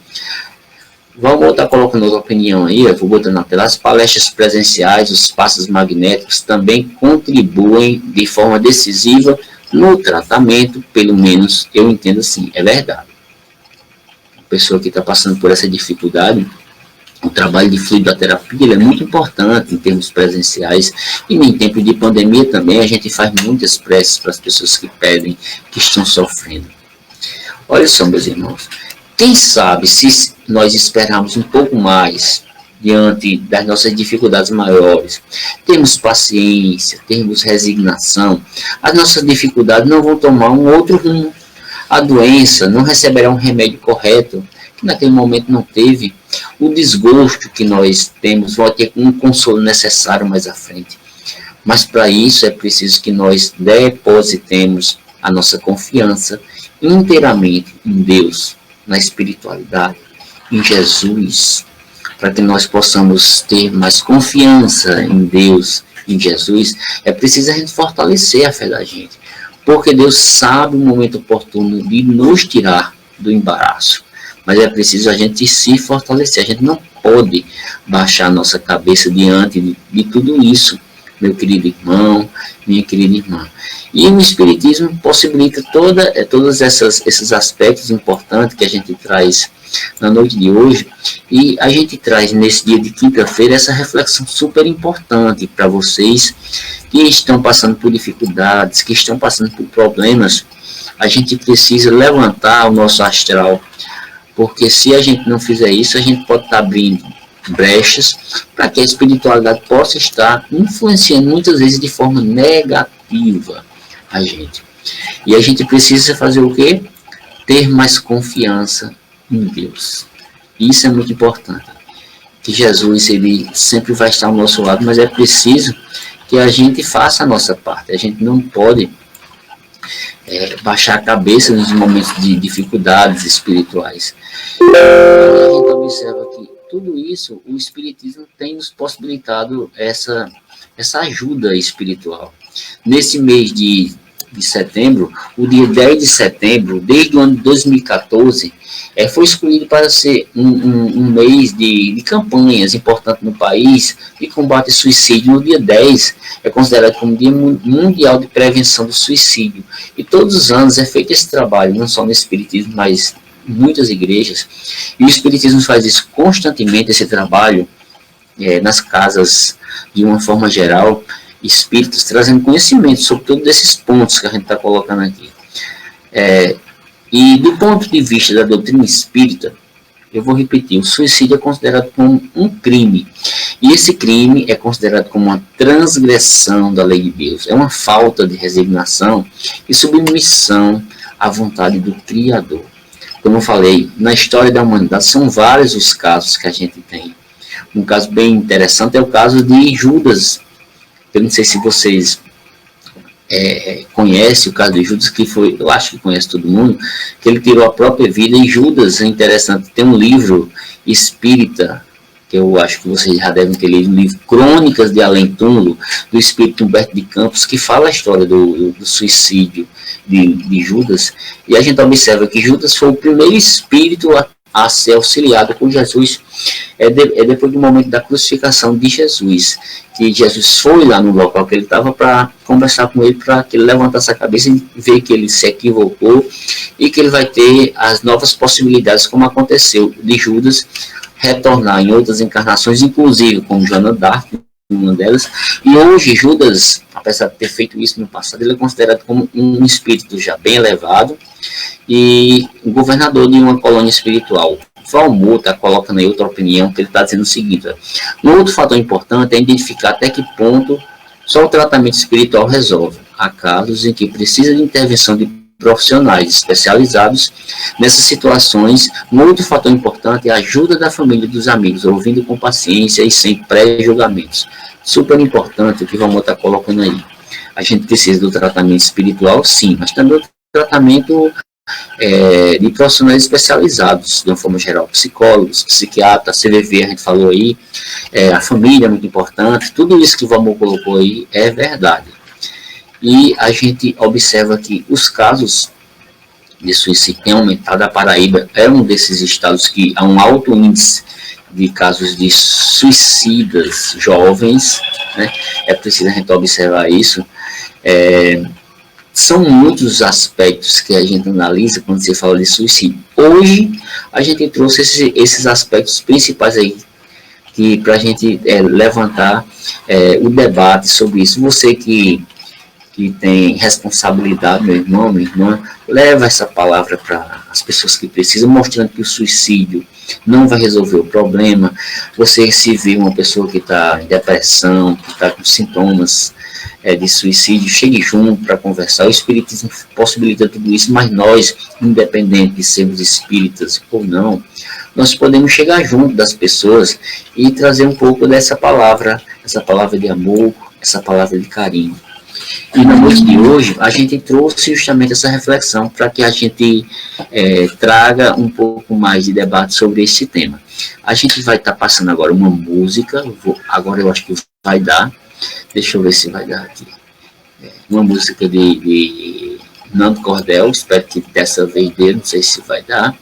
Speaker 1: Vamos estar colocando outra opinião aí, eu vou botar na tela. As palestras presenciais, os passos magnéticos também contribuem de forma decisiva no tratamento, pelo menos eu entendo assim, é verdade. Pessoa que está passando por essa dificuldade, o trabalho de fluidoterapia é muito importante em termos presenciais, e em tempo de pandemia também a gente faz muitas preces para as pessoas que pedem, que estão sofrendo. Olha só, meus irmãos, quem sabe se nós esperarmos um pouco mais diante das nossas dificuldades maiores, temos paciência, temos resignação, as nossas dificuldades não vão tomar um outro rumo. A doença não receberá um remédio correto, que naquele momento não teve. O desgosto que nós temos vai ter um consolo necessário mais à frente. Mas para isso é preciso que nós depositemos a nossa confiança inteiramente em Deus, na espiritualidade, em Jesus, para que nós possamos ter mais confiança em Deus, em Jesus. É preciso a gente fortalecer a fé da gente, porque Deus sabe o momento oportuno de nos tirar do embaraço. Mas é preciso a gente se fortalecer. A gente não pode baixar a nossa cabeça diante de tudo isso, meu querido irmão, minha querida irmã. E o Espiritismo possibilita todos esses aspectos importantes que a gente traz na noite de hoje. E a gente traz nesse dia de quinta-feira essa reflexão super importante para vocês que estão passando por dificuldades, que estão passando por problemas. A gente precisa levantar o nosso astral, porque se a gente não fizer isso, a gente pode estar abrindo brechas para que a espiritualidade possa estar influenciando muitas vezes de forma negativa a gente. E a gente precisa fazer o quê? Ter mais confiança em Deus. Isso é muito importante. Que Jesus, ele sempre vai estar ao nosso lado, mas é preciso que a gente faça a nossa parte. A gente não pode baixar a cabeça nos momentos de dificuldades espirituais. E a gente observa que tudo isso, o Espiritismo tem nos possibilitado essa ajuda espiritual. Nesse mês de de setembro, o dia 10 de setembro, desde o ano de 2014, foi escolhido para ser um mês de campanhas importantes no país de combate ao suicídio. No dia 10 é considerado como Dia Mundial de Prevenção do Suicídio. E todos os anos é feito esse trabalho, não só no Espiritismo, mas em muitas igrejas. E o Espiritismo faz isso constantemente, esse trabalho, nas casas, de uma forma geral, espíritos trazendo conhecimento sobre todos esses pontos que a gente está colocando aqui. E do ponto de vista da doutrina espírita, eu vou repetir, o suicídio é considerado como um crime. E esse crime é considerado como uma transgressão da lei de Deus. É uma falta de resignação e submissão à vontade do Criador. Como eu falei, na história da humanidade são vários os casos que a gente tem. Um caso bem interessante é o caso de Judas. Eu não sei se vocês conhecem o caso de Judas, que foi, eu acho que conhece todo mundo, que ele tirou a própria vida. E Judas, é interessante, tem um livro espírita, que eu acho que vocês já devem ter lido, um livro Crônicas de Além Túmulo, do espírito Humberto de Campos, que fala a história do suicídio de Judas. E a gente observa que Judas foi o primeiro espírito a ser auxiliado por Jesus, depois do momento da crucificação de Jesus, que Jesus foi lá no local que ele estava para conversar com ele, para que ele levantasse a cabeça e ver que ele se equivocou e que ele vai ter as novas possibilidades, como aconteceu de Judas retornar em outras encarnações, inclusive como Joana d'Arc, uma delas. E hoje Judas, apesar de ter feito isso no passado, ele é considerado como um espírito já bem elevado e um governador de uma colônia espiritual. Valmor está colocando aí outra opinião, que ele está dizendo o seguinte: um outro fator importante é identificar até que ponto só o tratamento espiritual resolve. Há casos em que precisa de intervenção de profissionais especializados nessas situações. Um outro fator importante é a ajuda da família e dos amigos, ouvindo com paciência e sem pré-julgamentos. Super importante o que o Valmor está colocando aí. A gente precisa do tratamento espiritual, sim, mas também do tratamento de profissionais especializados, de uma forma geral, psicólogos, psiquiatras, CVV, a gente falou aí, a família é muito importante. Tudo isso que o Valmor colocou aí é verdade. E a gente observa que os casos de suicídio têm aumentado. A Paraíba é um desses estados que há um alto índice de casos de suicidas jovens, né? É preciso a gente observar isso. São muitos os aspectos que a gente analisa quando se fala de suicídio. Hoje a gente trouxe esses aspectos principais aí para a gente levantar o debate sobre isso. Você que tem responsabilidade, meu irmão, minha irmã, leva essa palavra para as pessoas que precisam, mostrando que o suicídio não vai resolver o problema. Você se vê uma pessoa que está em depressão, que está com sintomas de suicídio, chegue junto para conversar. O Espiritismo possibilita tudo isso, mas nós, independente de sermos espíritas ou não, nós podemos chegar junto das pessoas e trazer um pouco dessa palavra, essa palavra de amor, essa palavra de carinho. E na noite de hoje, a gente trouxe justamente essa reflexão para que a gente traga um pouco mais de debate sobre esse tema. A gente vai estar passando agora uma música, agora eu acho que vai dar, deixa eu ver se vai dar aqui. Uma música de Nando Cordel, espero que dessa vez dê, não sei se vai dar.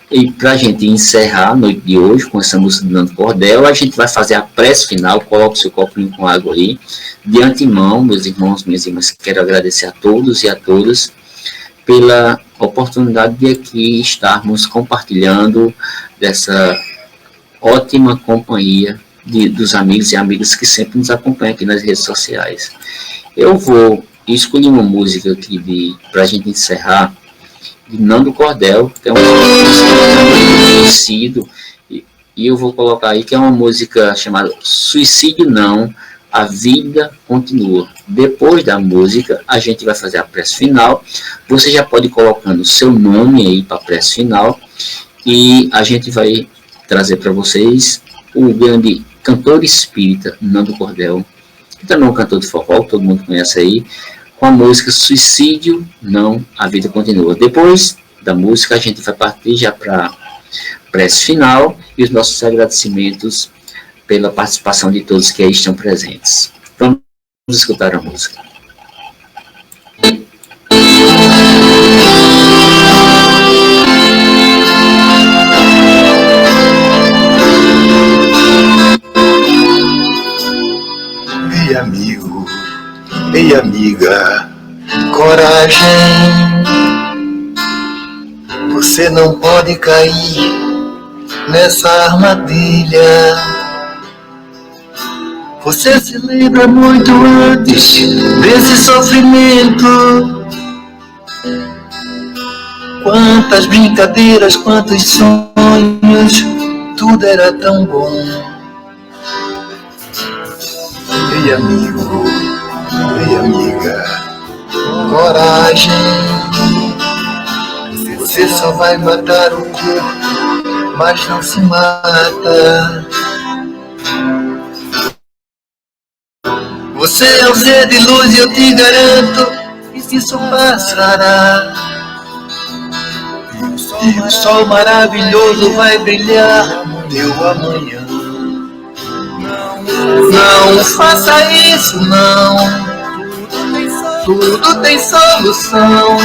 Speaker 1: E para a gente encerrar a noite de hoje com essa música de Nando Cordel, a gente vai fazer a prece final. Coloque seu copinho com água aí. De antemão, meus irmãos, minhas irmãs, quero agradecer a todos e a todas pela oportunidade de aqui estarmos compartilhando dessa ótima companhia dos amigos e amigas que sempre nos acompanham aqui nas redes sociais. Eu vou escolher uma música aqui para a gente encerrar, de Nando Cordel, que é uma música conhecida, e eu vou colocar aí que é uma música chamada Suicídio Não, a Vida Continua. Depois da música, a gente vai fazer a prece final. Você já pode ir colocando o seu nome aí para a prece final, e a gente vai trazer para vocês o grande cantor espírita Nando Cordel, que também é um cantor de forró, todo mundo conhece aí, com a música Suicídio Não, a Vida Continua. Depois da música, a gente vai partir já para a prece final e os nossos agradecimentos pela participação de todos que aí estão presentes. Vamos escutar a música.
Speaker 2: Ei, amiga, coragem, você não pode cair nessa armadilha. Você se lembra muito antes desse sofrimento. Quantas brincadeiras, quantos sonhos, tudo era tão bom. Ei, amigo, ei, amiga, coragem, você só vai matar o corpo, mas não se mata. Você é um ser de luz e eu te garanto, isso passará. E o sol maravilhoso vai brilhar no meu amanhã. Não faça isso, não. Tudo tem solução.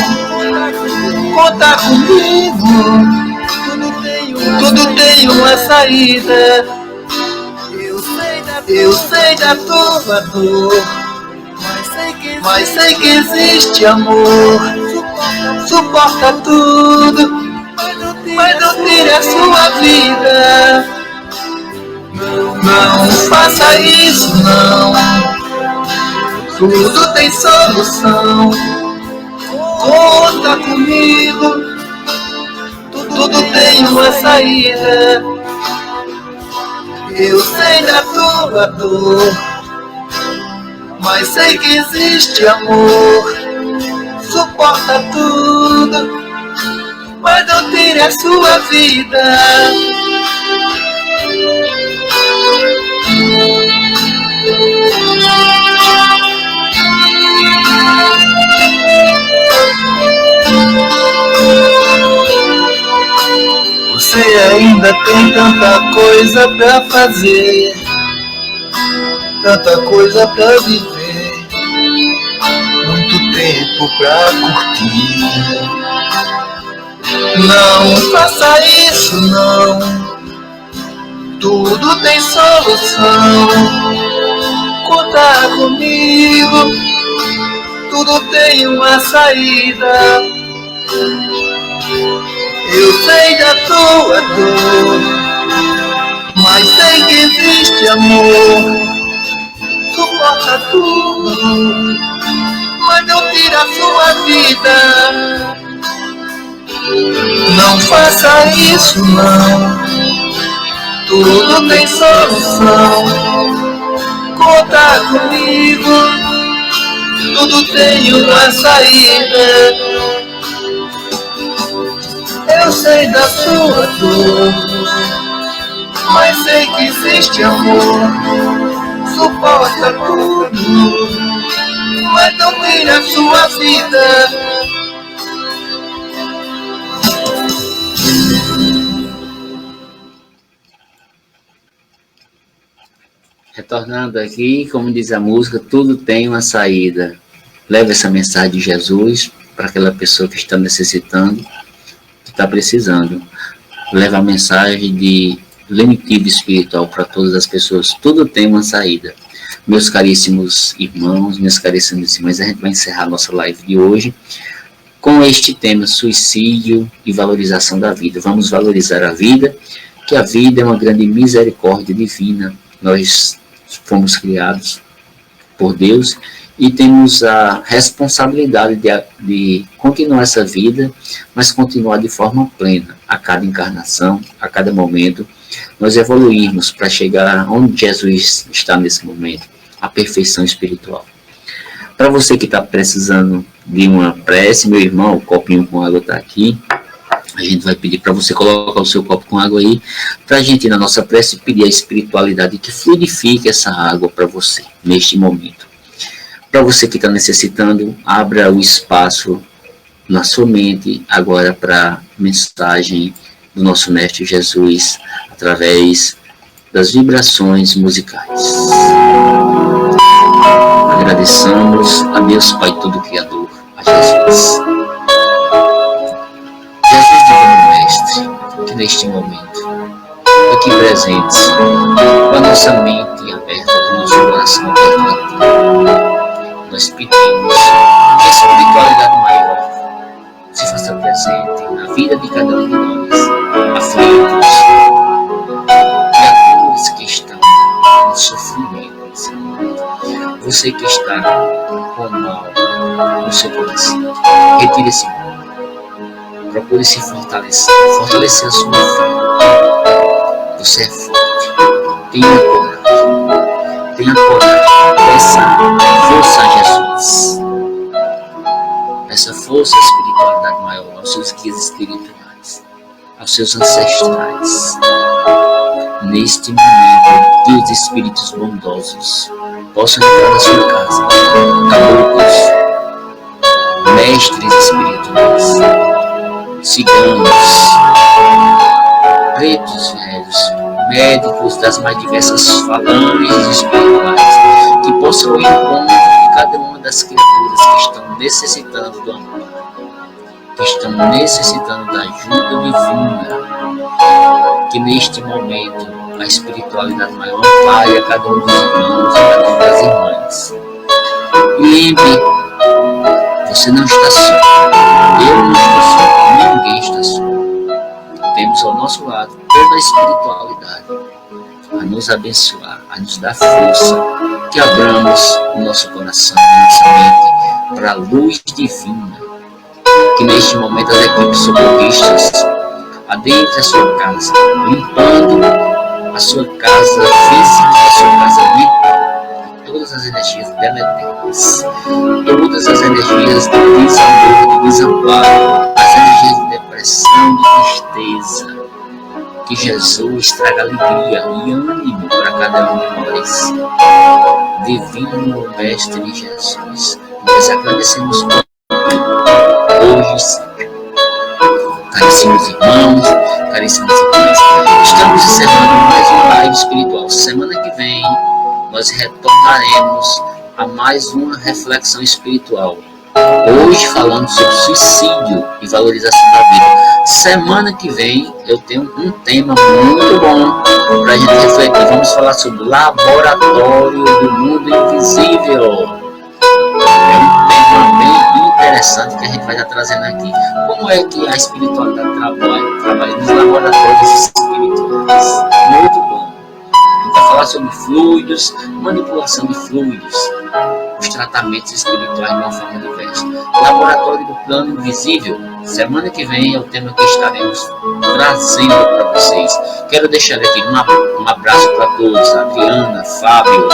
Speaker 2: Conta comigo. Tudo tem uma saída. Eu sei da tua dor, mas sei que existe amor. Suporta tudo, mas não tire a sua vida. Não faça isso, não. Tudo tem solução. Conta comigo. Tudo tem uma saída. Eu sei da tua dor, mas sei que existe amor. Suporta tudo, mas não tire a sua vida. Você ainda tem tanta coisa pra fazer, tanta coisa pra viver, muito tempo pra curtir. Não faça isso, não. Tudo tem solução. Conta comigo. Tudo tem uma saída. Eu sei da tua dor, mas sei que existe amor. Suporta tudo, mas não tira a sua vida. Não faça isso, não. Tudo tem solução. Conta comigo. Tudo tem uma saída. Eu sei da sua dor, mas sei que existe amor. Suporta tudo, mas não tira a sua vida.
Speaker 1: Retornando aqui, como diz a música, tudo tem uma saída. Leve essa mensagem de Jesus para aquela pessoa que está necessitando, que está precisando. Leva a mensagem de lenitivo espiritual para todas as pessoas. Tudo tem uma saída. Meus caríssimos irmãos, minhas caríssimas irmãs, a gente vai encerrar a nossa live de hoje com este tema, suicídio e valorização da vida. Vamos valorizar a vida, que a vida é uma grande misericórdia divina. Nós fomos criados por Deus e temos a responsabilidade de continuar essa vida, mas continuar de forma plena, a cada encarnação, a cada momento, nós evoluirmos para chegar onde Jesus está nesse momento, a perfeição espiritual. Para você que está precisando de uma prece, meu irmão, o copinho com água está aqui. A gente vai pedir para você colocar o seu copo com água aí, para a gente ir na nossa prece pedir a espiritualidade que fluidifique essa água para você, neste momento. Para você que está necessitando, abra o espaço na sua mente agora para a mensagem do nosso Mestre Jesus, através das vibrações musicais. Agradeçamos a Deus Pai Todo Criador, a Jesus. Jesus Divino Mestre, que neste momento, aqui presentes, com a nossa mente aberta, com o nosso coração aberto a Ti, nós pedimos que a espiritualidade maior se faça presente na vida de cada um de nós, aflitos, criaturas que estão no sofrimento nesse momento. Você que está com mal no seu coração, retire esse mal. Procure se fortalecer a sua fé. Você é forte. Tenha coragem. Peça força a Jesus. Essa força a espiritualidade maior, aos seus guias espirituais, aos seus ancestrais. Neste momento, que os espíritos bondosos possam entrar na sua casa, caboclos, mestres espirituais, ciganos, pretos velhos, médicos das mais diversas falanges espirituais, que possam ir ao encontro de cada uma das criaturas que estão necessitando do amor, que estão necessitando da ajuda divina, que neste momento a espiritualidade maior ampare a cada um dos irmãos, a cada uma das irmãs. Lembre, você não está só, eu não estou só, ninguém está só. Temos ao nosso lado toda a espiritualidade a nos abençoar, a nos dar força, que abramos o nosso coração, a nossa mente para a luz divina, que neste momento as equipes socorristas adentrem a sua casa, limpando a sua casa física, a sua casa mental, todas as energias deletérias, todas as energias de desamor, de desamparo, as energias de depressão, de tristeza. Que Jesus traga alegria e ânimo para cada um de nós. Divino Mestre Jesus, nós agradecemos por hoje e sempre. Caríssimos irmãos, caríssimas irmãs, estamos encerrando mais uma live espiritual. Semana que vem nós retornaremos a mais uma reflexão espiritual. Hoje falando sobre suicídio e valorização da vida. Semana que vem eu tenho um tema muito bom para a gente refletir. Vamos falar sobre o laboratório do mundo invisível. É um tema bem interessante que a gente vai estar trazendo aqui. Como é que a espiritualidade trabalha nos laboratórios espirituais? Muito bom. A gente vai falar sobre fluidos, manipulação de fluidos, os tratamentos espirituais de uma forma diversa. Laboratório do plano invisível. Semana que vem é o tema que estaremos trazendo para vocês. Quero deixar aqui um abraço para todos, Adriana, Fábio,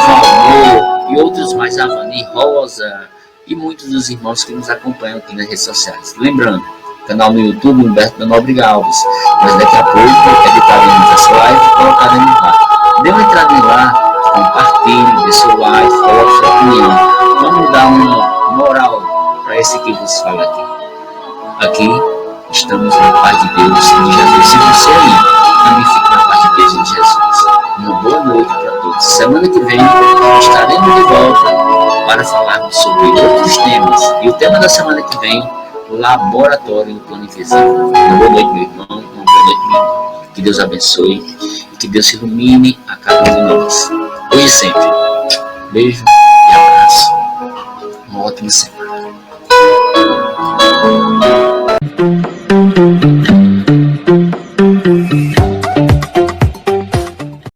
Speaker 1: Valmor e outros mais, Avani, Rosa e muitos dos irmãos que nos acompanham aqui nas redes sociais. Lembrando, canal no YouTube Humberto Nóbrega Alves. Mas daqui a pouco editaremos essa live e colocaremos lá. Dê uma entrada lá, compartilhe, dê seu like, coloque sua opinião. Vamos dar uma moral para esse que vos fala aqui. Aqui estamos na paz de Deus e de Jesus. Se você aí também fica na paz de Deus e de Jesus. Uma boa noite para todos. Semana que vem estaremos de volta para falarmos sobre outros temas. E o tema da semana que vem, o laboratório do plano invisível. Uma boa noite, meu irmão. Uma boa noite, meu irmão. Que Deus abençoe e que Deus ilumine a cada um de nós. Hoje e sempre. Beijo e abraço. Uma ótima semana.